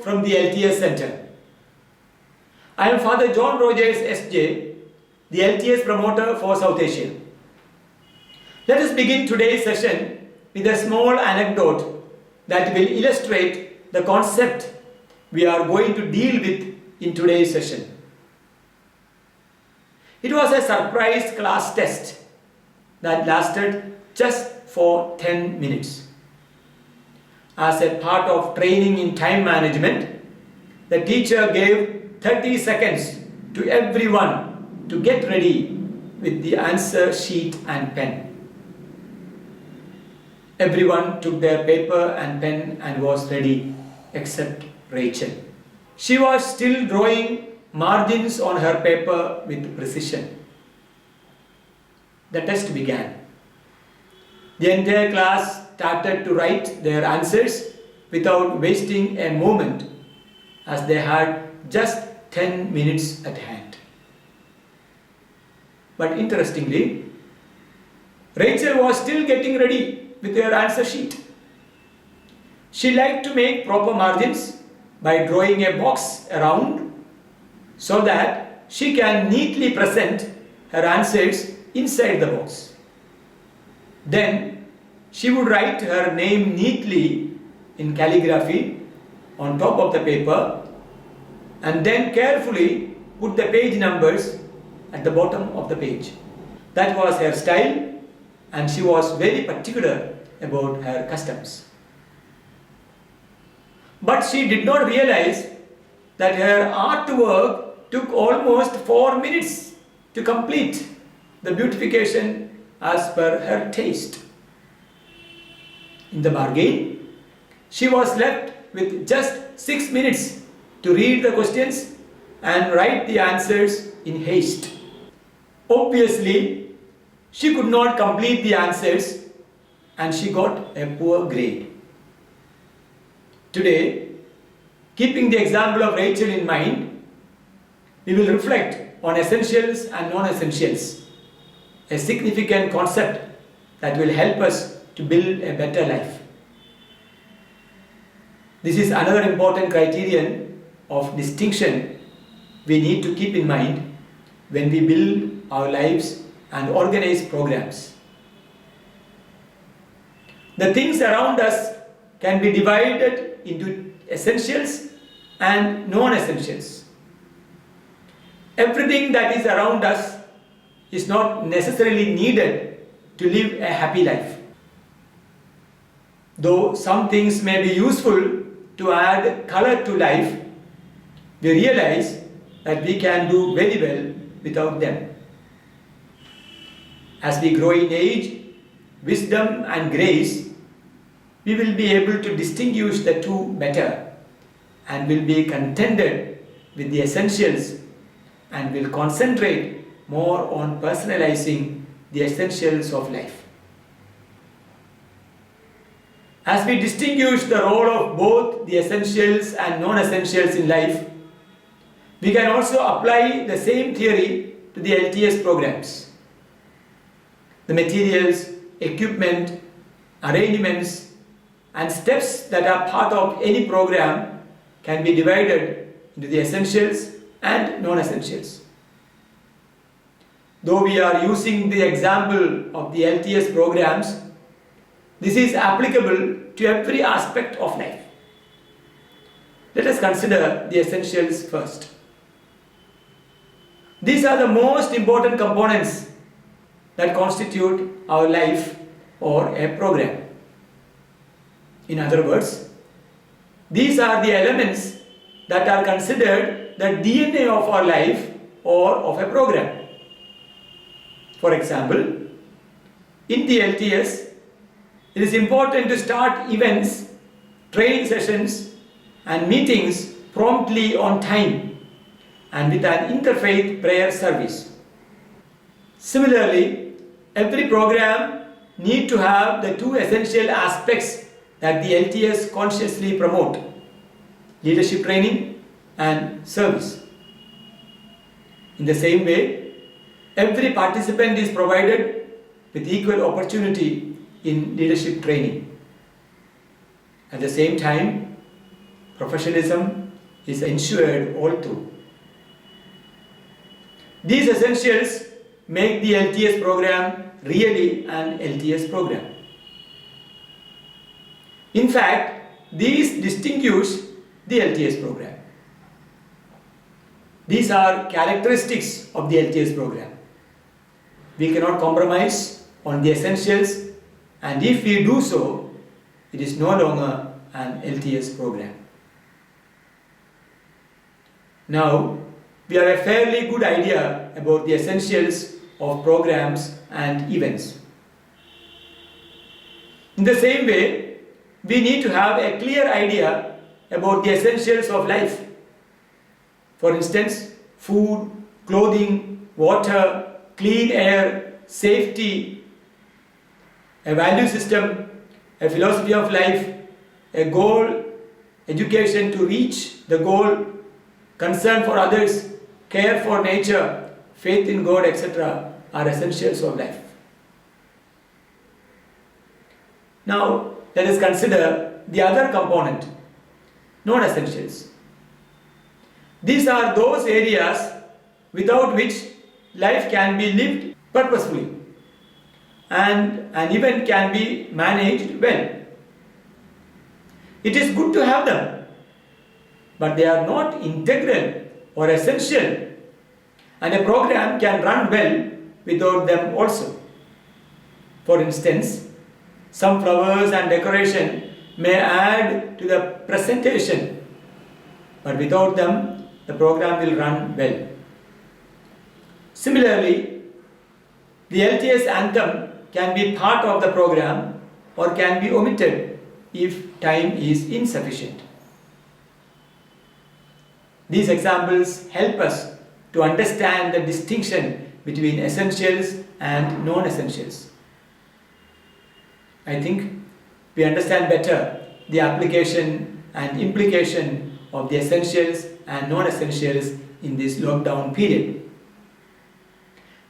from the LTS Center. I am Father John Rogers SJ, the LTS promoter for South Asia. Let us begin today's session with a small anecdote that will illustrate the concept we are going to deal with in today's session. It was a surprise class test that lasted just for 10 minutes. As a part of training in time management, the teacher gave 30 seconds to everyone to get ready with the answer sheet and pen. Everyone took their paper and pen and was ready except Rachel. She was still drawing margins on her paper with precision. The test began. The entire class started to write their answers without wasting a moment, as they had just 10 minutes at hand. But interestingly, Rachel was still getting ready with her answer sheet. She liked to make proper margins by drawing a box around so that she can neatly present her answers inside the box. Then she would write her name neatly in calligraphy on top of the paper and then carefully put the page numbers at the bottom of the page. That was her style, and she was very particular about her customs. But she did not realize that her artwork took almost 4 minutes to complete the beautification as per her taste. In the bargain, she was left with just 6 minutes to read the questions and write the answers in haste. Obviously, she could not complete the answers and she got a poor grade. Today, keeping the example of Rachel in mind, we will reflect on essentials and non-essentials, a significant concept that will help us to build a better life. This is another important criterion of distinction we need to keep in mind when we build our lives and organize programs. The things around us can be divided into essentials and non-essentials. Everything that is around us is not necessarily needed to live a happy life. Though some things may be useful to add color to life, we realize that we can do very well without them. As we grow in age, wisdom and grace, we will be able to distinguish the two better and will be contented with the essentials and will concentrate more on personalizing the essentials of life. As we distinguish the role of both the essentials and non-essentials in life, we can also apply the same theory to the LTS programs. The materials, equipment, arrangements, and steps that are part of any program can be divided into the essentials and non-essentials. Though we are using the example of the LTS programs, this is applicable to every aspect of life. Let us consider the essentials first. These are the most important components that constitute our life or a program. In other words, these are the elements that are considered the DNA of our life or of a program. For example, in the LTS, it is important to start events, training sessions, and meetings promptly on time and with an interfaith prayer service. Similarly, every program needs to have the two essential aspects that the LTS consciously promote: leadership training and service. In the same way, every participant is provided with equal opportunity in leadership training. At the same time, professionalism is ensured all through. These essentials make the LTS program really an LTS program. In fact, these distinguish the LTS program. These are characteristics of the LTS program. We cannot compromise on the essentials, and if we do so, it is no longer an LTS program. Now, we have a fairly good idea about the essentials of programs and events. In the same way, we need to have a clear idea about the essentials of life. For instance, food, clothing, water, clean air, safety, a value system, a philosophy of life, a goal, education to reach the goal, concern for others, care for nature, faith in God, etc. are essentials of life. Now, let us consider the other component, non-essentials. These are those areas without which life can be lived purposefully and an event can be managed well. It is good to have them, but they are not integral or essential, and a program can run well without them also. For instance, some flowers and decoration may add to the presentation, but without them, the program will run well. Similarly, the LTS anthem can be part of the program or can be omitted if time is insufficient. These examples help us to understand the distinction between essentials and non-essentials. I think we understand better the application and implication of the essentials and non-essentials in this lockdown period.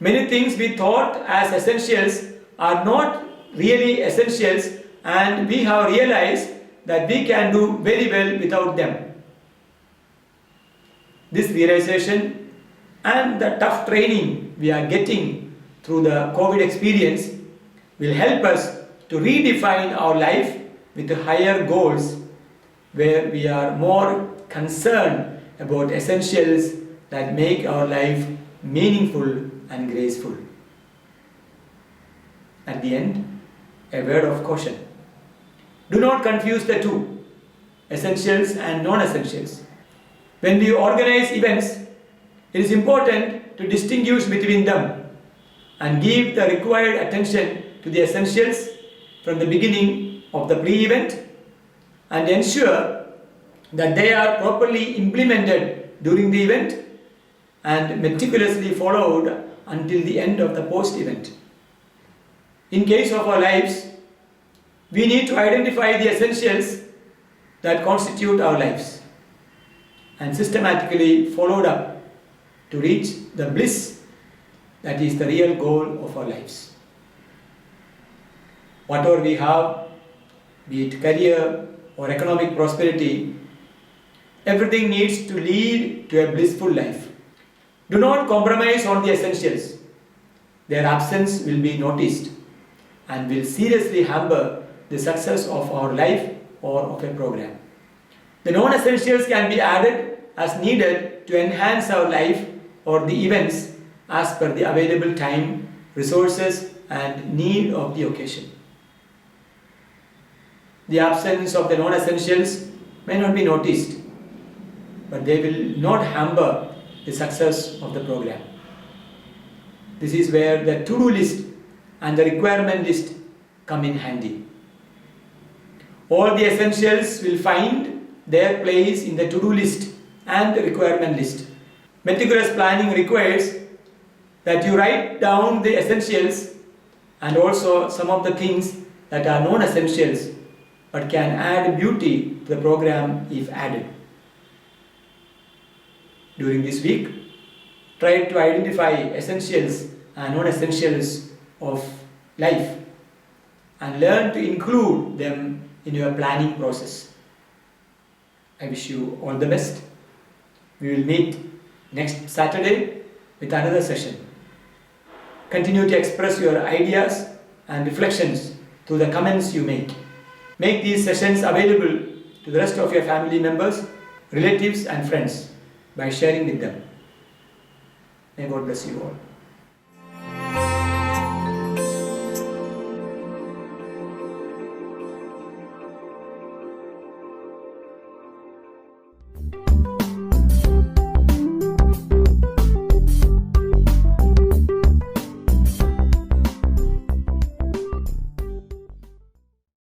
Many things we thought as essentials are not really essentials, and we have realized that we can do very well without them. This realization and the tough training we are getting through the COVID experience will help us to redefine our life with higher goals, where we are more concerned about essentials that make our life meaningful and graceful. At the end, a word of caution. Do not confuse the two, essentials and non-essentials. When we organize events, it is important to distinguish between them and give the required attention to the essentials from the beginning of the pre-event and ensure that they are properly implemented during the event and meticulously followed until the end of the post-event. In case of our lives, we need to identify the essentials that constitute our lives and systematically followed up to reach the bliss that is the real goal of our lives. Whatever we have, be it career or economic prosperity, everything needs to lead to a blissful life. Do not compromise on the essentials. Their absence will be noticed and will seriously hamper the success of our life or of a program. The non-essentials can be added as needed to enhance our life or the events as per the available time, resources and need of the occasion. The absence of the non-essentials may not be noticed, but they will not hamper the success of the program. This is where the to-do list and the requirement list come in handy. All the essentials will find their place in the to-do list and the requirement list. Meticulous planning requires that you write down the essentials and also some of the things that are non-essentials but can add beauty to the program if added. During this week, try to identify essentials and non-essentials of life and learn to include them in your planning process. I wish you all the best. We will meet next Saturday with another session. Continue to express your ideas and reflections through the comments you make. Make these sessions available to the rest of your family members, relatives and friends by sharing with them. May God bless you all.